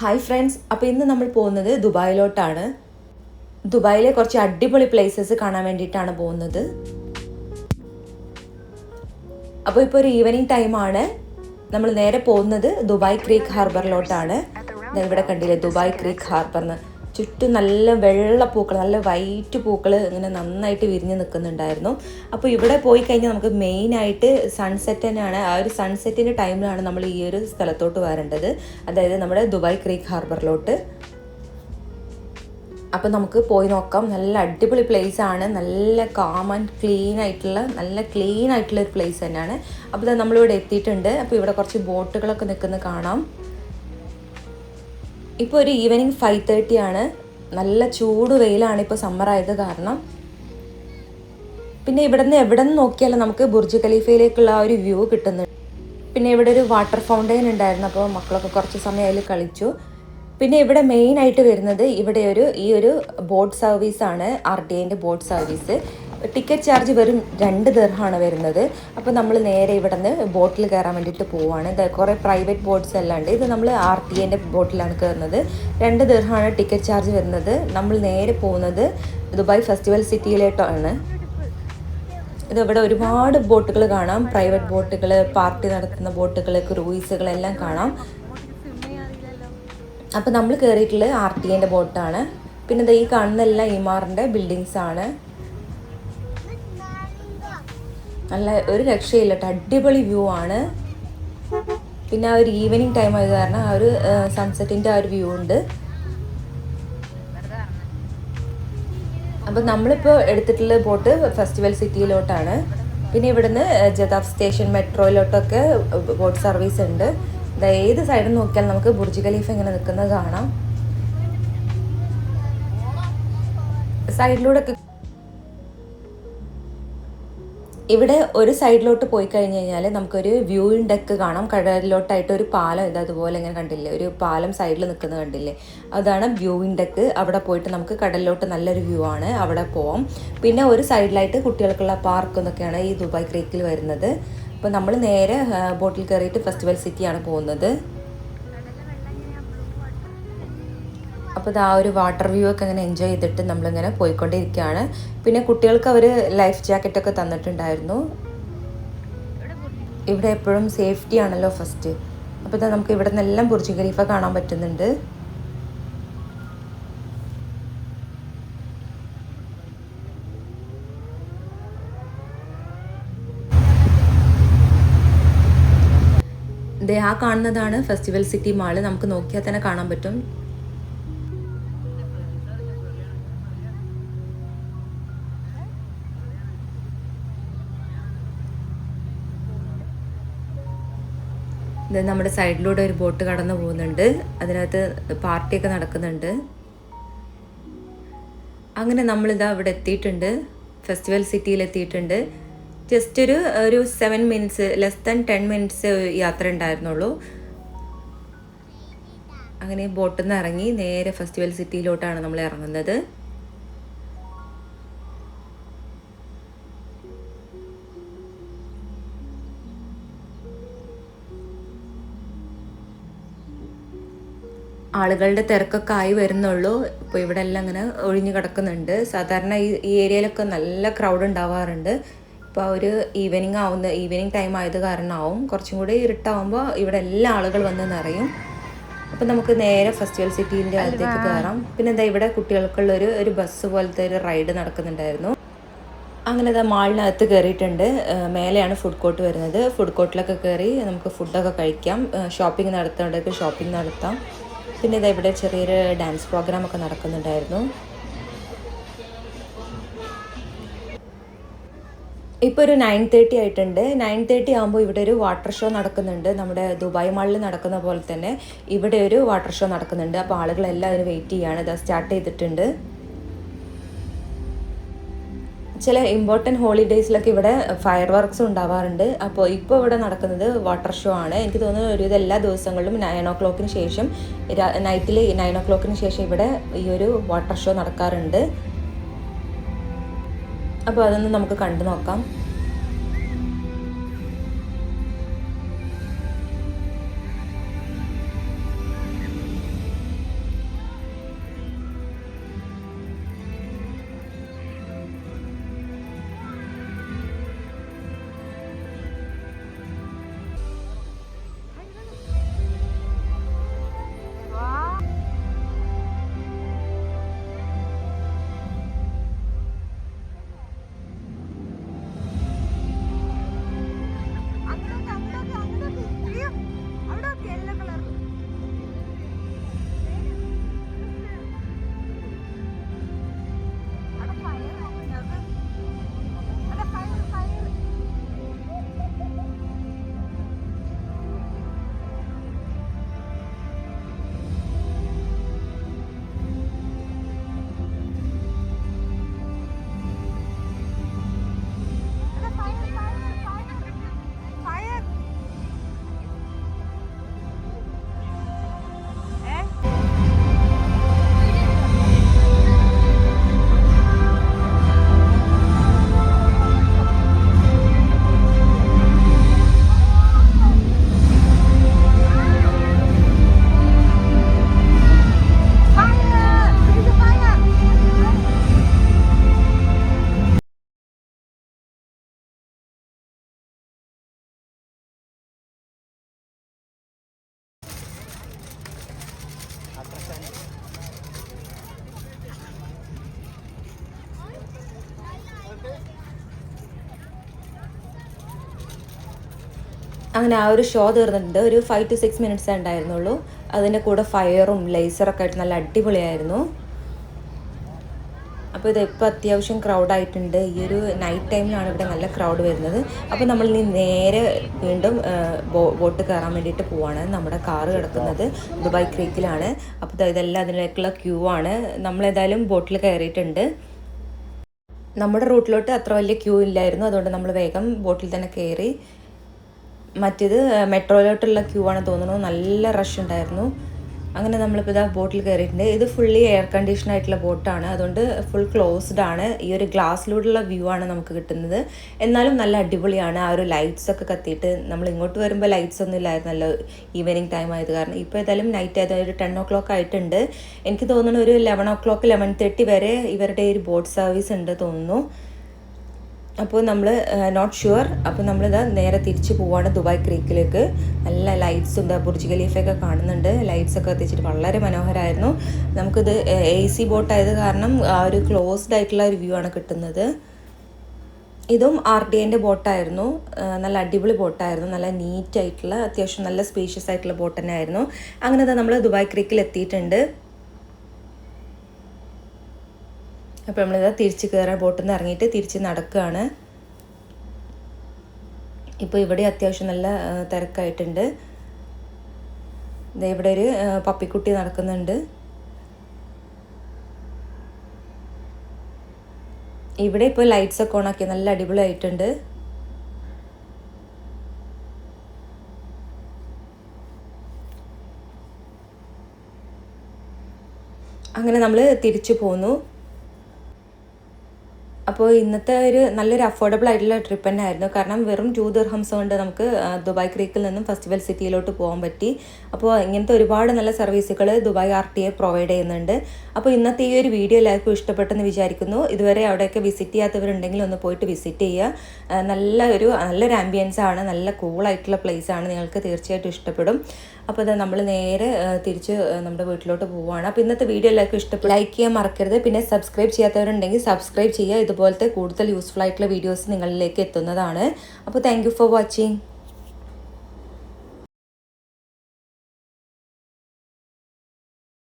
Hi friends, അപ്പോൾ ഇന്ന് നമ്മൾ പോകുന്നത് ദുബായിലോട്ടാണ്. ദുബായിലെ കുറച്ച് അടിപൊളി പ്ലേസസ് കാണാൻ വേണ്ടിയിട്ടാണ് പോകുന്നത്. അപ്പോൾ ഇപ്പോൾ ഒരു ഈവനിങ് ടൈമാണ്. നമ്മൾ നേരെ പോകുന്നത് ദുബായ് ക്രീക്ക് ഹാർബറിലോട്ടാണ്. ഇവിടെ കണ്ടില്ലേ, ദുബായ് ക്രീക്ക് ഹാർബറിന് ചുറ്റും നല്ല വെള്ള പൂക്കൾ, നല്ല വൈറ്റ് പൂക്കൾ ഇങ്ങനെ നന്നായിട്ട് വിരിഞ്ഞ് നിൽക്കുന്നുണ്ടായിരുന്നു. അപ്പോൾ ഇവിടെ പോയി കഴിഞ്ഞാൽ നമുക്ക് മെയിനായിട്ട് സൺസെറ്റ് തന്നെയാണ്. ആ ഒരു സൺസെറ്റിൻ്റെ ടൈമിലാണ് നമ്മൾ ഈ ഒരു സ്ഥലത്തോട്ട് വരേണ്ടത്, അതായത് നമ്മുടെ ദുബായ് ക്രീക്ക് ഹാർബറിലോട്ട്. അപ്പോൾ നമുക്ക് പോയി നോക്കാം. നല്ല അടിപൊളി പ്ലേസ് ആണ്. നല്ല കാം ആൻഡ് ക്ലീൻ ആയിട്ടുള്ള ഒരു പ്ലേസ് തന്നെയാണ്. അപ്പോൾ നമ്മളിവിടെ എത്തിയിട്ടുണ്ട്. അപ്പോൾ ഇവിടെ കുറച്ച് ബോട്ടുകളൊക്കെ നിൽക്കുന്നത് കാണാം. ഇപ്പോൾ ഒരു ഈവനിങ് 5:30 ആണ്. നല്ല ചൂട് വെയിലാണ് ഇപ്പോൾ സമ്മർ ആയത് കാരണം. പിന്നെ ഇവിടെ നിന്ന് എവിടെ നിന്ന് നോക്കിയാലും നമുക്ക് ബുർജ് ഖലീഫയിലേക്കുള്ള ആ ഒരു വ്യൂ കിട്ടുന്നുണ്ട്. പിന്നെ ഇവിടെ ഒരു വാട്ടർ ഫൗണ്ടെയിൻ ഉണ്ടായിരുന്നു, അപ്പോൾ മക്കളൊക്കെ കുറച്ച് സമയം അതിൽ കളിച്ചു. പിന്നെ ഇവിടെ മെയിനായിട്ട് വരുന്നത് ഈ ഒരു ബോട്ട് സർവീസാണ്, RTAൻ്റെ ബോട്ട് സർവീസ്. ടിക്കറ്റ് ചാർജ് വെറും 2 ദിർഹമാണ് വരുന്നത്. അപ്പോൾ നമ്മൾ നേരെ ഇവിടെ നിന്ന് ബോട്ടിൽ കയറാൻ വേണ്ടിയിട്ട് പോവുകയാണ്. കുറേ പ്രൈവറ്റ് ബോട്ട്സ് എല്ലാം ഉണ്ട്. ഇത് നമ്മൾ RTAൻ്റെ ബോട്ടിലാണ് കയറുന്നത്. 2 ദിർഹമാണ് ടിക്കറ്റ് ചാർജ് വരുന്നത്. നമ്മൾ നേരെ പോകുന്നത് ദുബായ് ഫെസ്റ്റിവൽ സിറ്റിയിലോട്ടാണ്. ഇവിടെ ഒരുപാട് ബോട്ടുകൾ കാണാം, പ്രൈവറ്റ് ബോട്ടുകൾ, പാർട്ടി നടത്തുന്ന ബോട്ടുകൾ, ക്രൂയിസുകളെല്ലാം കാണാം. അപ്പോൾ നമ്മൾ കയറിയിട്ടുള്ളത് RTAൻ്റെ ബോട്ടാണ്. പിന്നെ ഈ കാണുന്നതെല്ലാം ഇമാറിൻ്റെ ബിൽഡിങ്സ് ആണ്. നല്ല ഒരു രക്ഷയില്ല കേട്ടോ, അടിപൊളി വ്യൂ ആണ്. പിന്നെ ആ ഒരു ഈവനിങ് ടൈം ആയത് കാരണം ആ ഒരു സൺസെറ്റിൻ്റെ ആ ഒരു വ്യൂ ഉണ്ട്. അപ്പോൾ നമ്മളിപ്പോൾ എടുത്തിട്ടുള്ള ബോട്ട് ഫെസ്റ്റിവൽ സിറ്റിയിലോട്ടാണ്. പിന്നെ ഇവിടുന്ന് ജദാഫ് സ്റ്റേഷൻ, മെട്രോയിലോട്ടൊക്കെ ബോട്ട് സർവീസ് ഉണ്ട്. ഏത് സൈഡിൽ നോക്കിയാൽ നമുക്ക് ബുർജ് ഖലീഫ ഇങ്ങനെ നിൽക്കുന്നത് കാണാം. സൈഡിലൂടെ ഇവിടെ ഒരു സൈഡിലോട്ട് പോയി കഴിഞ്ഞ് കഴിഞ്ഞാൽ നമുക്കൊരു വ്യൂയിങ് ഡെക്ക് കാണാം. കടലിലോട്ടായിട്ട് ഒരു പാലം അതുപോലെ ഇങ്ങനെ കണ്ടില്ലേ, ഒരു പാലം സൈഡിൽ നിൽക്കുന്നത് കണ്ടില്ലേ, അതാണ് വ്യൂയിങ് ഡെക്ക്. അവിടെ പോയിട്ട് നമുക്ക് കടലിലോട്ട് നല്ലൊരു വ്യൂ ആണ്, അവിടെ പോവാം. പിന്നെ ഒരു സൈഡിലായിട്ട് കുട്ടികൾക്കുള്ള പാർക്ക് എന്നൊക്കെയാണ് ഈ ദുബായ് ക്രീക്കിൽ വരുന്നത്. അപ്പോൾ നമ്മൾ നേരെ ബോട്ടിൽ കയറിയിട്ട് ഫെസ്റ്റിവൽ സിറ്റിയാണ് പോകുന്നത്. അപ്പോൾ ആ ഒരു വാട്ടർ വ്യൂ ഒക്കെ അങ്ങനെ എൻജോയ് ചെയ്തിട്ട് നമ്മളിങ്ങനെ പോയിക്കൊണ്ടിരിക്കുകയാണ്. പിന്നെ കുട്ടികൾക്ക് അവർ ലൈഫ് ജാക്കറ്റൊക്കെ തന്നിട്ടുണ്ടായിരുന്നു. ഇവിടെ എപ്പോഴും സേഫ്റ്റി ആണല്ലോ ഫസ്റ്റ്. അപ്പോൾ നമുക്ക് ഇവിടെ നിന്നെല്ലാം ബുർജ് ഖലീഫ കാണാൻ പറ്റുന്നുണ്ട്. ആ കാണുന്നതാണ് ഫെസ്റ്റിവൽ സിറ്റി മാള്. നമുക്ക് നോക്കിയാൽ തന്നെ കാണാൻ പറ്റും. നമ്മുടെ സൈഡിലൂടെ ഒരു ബോട്ട് കടന്നു പോകുന്നുണ്ട്, അതിനകത്ത് പാർട്ടിയൊക്കെ നടക്കുന്നുണ്ട്. അങ്ങനെ നമ്മളിതാ ഇവിടെ എത്തിയിട്ടുണ്ട്, ഫെസ്റ്റിവൽ സിറ്റിയിൽ എത്തിയിട്ടുണ്ട്. ജസ്റ്റ് ഒരു 7 മിനിറ്റ്സ്, ലെസ് ദാൻ 10 മിനിറ്റ്സ് യാത്ര ഉണ്ടായിരുന്നുള്ളൂ. അങ്ങനെ ബോട്ടിൽ നിന്ന് ഇറങ്ങി നേരെ ഫെസ്റ്റിവൽ സിറ്റിയിലോട്ടാണ് നമ്മൾ ഇറങ്ങുന്നത്. ആളുകളുടെ തിരക്കൊക്കെ ആയി വരുന്നുള്ളൂ. ഇപ്പോൾ ഇവിടെ എല്ലാം ഇങ്ങനെ ഒഴിഞ്ഞു കിടക്കുന്നുണ്ട്. സാധാരണ ഈ ഏരിയയിലൊക്കെ നല്ല ക്രൗഡ് ഉണ്ടാവാറുണ്ട്. ഇപ്പോൾ ഒരു ഈവനിങ് ടൈം ആയത് കാരണമാവും, കുറച്ചും കൂടി ഇരുട്ടാവുമ്പോൾ ഇവിടെ എല്ലാ ആളുകൾ വന്ന് നിറയും. അപ്പോൾ നമുക്ക് നേരെ ഫെസ്റ്റിവൽ സിറ്റീൻ്റെ അകത്തേക്ക് കയറാം. പിന്നെ ഇവിടെ കുട്ടികൾക്കുള്ള ഒരു ബസ് പോലത്തെ ഒരു റൈഡ് നടക്കുന്നുണ്ടായിരുന്നു. അങ്ങനെ മാളിനകത്ത് കയറിയിട്ടുണ്ട്. മേലെയാണ് ഫുഡ് കോർട്ട് വരുന്നത്. ഫുഡ് കോർട്ടിലൊക്കെ കയറി നമുക്ക് ഫുഡൊക്കെ കഴിക്കാം. ഷോപ്പിംഗ് നടത്തേണ്ടവർക്ക് ഷോപ്പിംഗ് നടത്താം. പിന്നെ ഇവിടെ ചെറിയൊരു ഡാൻസ് പ്രോഗ്രാമൊക്കെ നടക്കുന്നുണ്ടായിരുന്നു. ഇപ്പോൾ ഒരു 9:30 ആയിട്ടുണ്ട്. 9:30 ആകുമ്പോൾ ഇവിടെ ഒരു വാട്ടർ ഷോ നടക്കുന്നുണ്ട്. നമ്മുടെ ദുബായ് മാളിൽ നടക്കുന്ന പോലെ തന്നെ ഇവിടെ ഒരു വാട്ടർ ഷോ നടക്കുന്നുണ്ട്. അപ്പോൾ ആളുകളെല്ലാം അതിന് വെയിറ്റ് ചെയ്യാണ്. സ്റ്റാർട്ട് ചെയ്തിട്ടുണ്ട്. ചില ഇമ്പോർട്ടൻറ്റ് ഹോളിഡേയ്സിലൊക്കെ ഇവിടെ ഫയർ വർക്ക്സ് ഉണ്ടാവാറുണ്ട്. അപ്പോൾ ഇപ്പോൾ ഇവിടെ നടക്കുന്നത് വാട്ടർ ഷോ ആണ്. എനിക്ക് തോന്നുന്നു ഒരുവിധം എല്ലാ ദിവസങ്ങളിലും 9 o'clock ശേഷം, നൈറ്റിൽ 9 o'clock ശേഷം ഇവിടെ ഈ ഒരു വാട്ടർ ഷോ നടക്കാറുണ്ട്. അപ്പോൾ അതൊന്ന് നമുക്ക് കണ്ടു നോക്കാം. അങ്ങനെ ആ ഒരു ഷോ തീർന്നിട്ടുണ്ട്. ഒരു 5 to 6 മിനിറ്റ്സേ ഉണ്ടായിരുന്നുള്ളൂ. അതിൻ്റെ കൂടെ ഫയറും ലേസറൊക്കെ ആയിട്ട് നല്ല അടിപൊളിയായിരുന്നു. അപ്പോൾ ഇതിപ്പോൾ അത്യാവശ്യം ക്രൗഡായിട്ടുണ്ട്. ഈ ഒരു നൈറ്റ് ടൈമിലാണ് ഇവിടെ നല്ല ക്രൗഡ് വരുന്നത്. അപ്പോൾ നമ്മൾ ഇനി നേരെ വീണ്ടും ബോട്ട് കയറാൻ വേണ്ടിയിട്ട് പോവാണ്. നമ്മുടെ കാറ് കിടക്കുന്നത് ദുബായ് ക്രീക്കിലാണ്. അപ്പോൾ ഇതെല്ലാം അതിലേക്കുള്ള ക്യൂ ആണ്. നമ്മളേതായാലും ബോട്ടിൽ കയറിയിട്ടുണ്ട്. നമ്മുടെ റൂട്ടിലോട്ട് അത്ര വലിയ ക്യൂ ഇല്ലായിരുന്നു, അതുകൊണ്ട് നമ്മൾ വേഗം ബോട്ടിൽ തന്നെ കയറി. മറ്റേത് മെട്രോയിലോട്ടുള്ള ക്യൂ ആണ് തോന്നുന്നു, നല്ല റഷ് ഉണ്ടായിരുന്നു. അങ്ങനെ നമ്മളിപ്പോൾ ഇതാ ബോട്ടിൽ കയറിയിട്ടുണ്ട്. ഇത് ഫുള്ളി എയർ കണ്ടീഷൻ ആയിട്ടുള്ള ബോട്ടാണ്, അതുകൊണ്ട് ഫുൾ ക്ലോസ്ഡ് ആണ്. ഈ ഒരു ഗ്ലാസ്സിലൂടെയുള്ള വ്യൂ ആണ് നമുക്ക് കിട്ടുന്നത്. എന്നാലും നല്ല അടിപൊളിയാണ്. ആ ഒരു ലൈറ്റ്സ് ഒക്കെ കത്തിയിട്ട്, നമ്മൾ ഇങ്ങോട്ട് വരുമ്പോൾ ലൈറ്റ്സ് ഒന്നും ഇല്ലായിരുന്നല്ലോ, ഈവനിങ് ടൈം ആയത് കാരണം. ഇപ്പോൾ ഏതായാലും നൈറ്റ് ആയത് ഒരു 10 o'clock ആയിട്ടുണ്ട്. എനിക്ക് തോന്നുന്നു ഒരു 11 o'clock 11:30 വരെ ഇവരുടെ ഒരു ബോട്ട് സർവീസ് ഉണ്ട് തോന്നുന്നു. അപ്പോൾ നമ്മൾ നോട്ട് ഷുവർ. അപ്പോൾ നമ്മളിത് നേരെ തിരിച്ച് പോവാണ് ദുബായ് ക്രീക്കിലേക്ക്. നല്ല ലൈറ്റ്സും ബുർജ് ഖലീഫയൊക്കെ കാണുന്നുണ്ട്. ലൈറ്റ്സൊക്കെ എത്തിച്ചിട്ട് വളരെ മനോഹരമായിരുന്നു. നമുക്കിത് AC ബോട്ടായത് കാരണം ആ ഒരു ക്ലോസ്ഡ് ആയിട്ടുള്ള ഒരു വ്യൂ ആണ് കിട്ടുന്നത്. ഇതും RTIൻ്റെ ബോട്ടായിരുന്നു. നല്ല അടിപൊളി ബോട്ടായിരുന്നു. നല്ല നീറ്റായിട്ടുള്ള, അത്യാവശ്യം നല്ല സ്പേഷ്യസ് ആയിട്ടുള്ള ബോട്ട് തന്നെ ആയിരുന്നു. അങ്ങനെ നമ്മൾ ദുബായ് ക്രീക്കിൽ എത്തിയിട്ടുണ്ട്. അപ്പോൾ നമ്മളിത് തിരിച്ച് കയറാൻ ബോട്ടിൽ നിന്ന് ഇറങ്ങിയിട്ട് തിരിച്ച് നടക്കുകയാണ്. ഇപ്പോൾ ഇവിടെ അത്യാവശ്യം നല്ല തിരക്കായിട്ടുണ്ട്. ഇവിടെ ഒരു പപ്പിക്കുട്ടി നടക്കുന്നുണ്ട്. ഇവിടെ ഇപ്പോൾ ലൈറ്റ്സ് ഒക്കെ ഓണാക്കി നല്ല അടിപൊളിയായിട്ടുണ്ട്. അങ്ങനെ നമ്മൾ തിരിച്ചു പോന്നു. അപ്പോൾ ഇന്നത്തെ ഒരു നല്ലൊരു അഫോർഡബിൾ ആയിട്ടുള്ള ട്രിപ്പ് തന്നെ ആയിരുന്നു. കാരണം വെറും 2 dirhams കൊണ്ട് നമുക്ക് ദുബായ് ക്രീക്കിൽ നിന്നും ഫെസ്റ്റിവൽ സിറ്റിയിലോട്ട് പോകാൻ പറ്റി. അപ്പോൾ ഇങ്ങനത്തെ ഒരുപാട് നല്ല സർവീസുകൾ ദുബായ് RTA പ്രൊവൈഡ് ചെയ്യുന്നുണ്ട്. അപ്പോൾ ഇന്നത്തെ ഈ ഒരു വീഡിയോ എല്ലാവർക്കും ഇഷ്ടപ്പെട്ടെന്ന് വിചാരിക്കുന്നു. ഇതുവരെ അവിടെയൊക്കെ വിസിറ്റ് ചെയ്യാത്തവരുണ്ടെങ്കിൽ ഒന്ന് പോയിട്ട് വിസിറ്റ് ചെയ്യുക. നല്ലൊരു ആംബിയൻസ് ആണ്, നല്ല കൂളായിട്ടുള്ള പ്ലേസ് ആണ്. നിങ്ങൾക്ക് തീർച്ചയായിട്ടും ഇഷ്ടപ്പെടും. അപ്പോൾ അത് നമ്മൾ നേരെ തിരിച്ച് നമ്മുടെ വീട്ടിലോട്ട് പോവുകയാണ്. അപ്പോൾ ഇന്നത്തെ വീഡിയോ എല്ലാവർക്കും ഇഷ്ടപ്പെടും. ലൈക്ക് ചെയ്യാൻ മറക്കരുത്. പിന്നെ സബ്സ്ക്രൈബ് ചെയ്യാത്തവരുണ്ടെങ്കിൽ സബ്സ്ക്രൈബ് ചെയ്യുക. ഇതുപോലത്തെ കൂടുതൽ യൂസ്ഫുൾ ആയിട്ടുള്ള വീഡിയോസ് നിങ്ങളിലേക്ക് എത്തുന്നതാണ്. അപ്പോൾ താങ്ക് യു ഫോർ വാച്ചിങ്.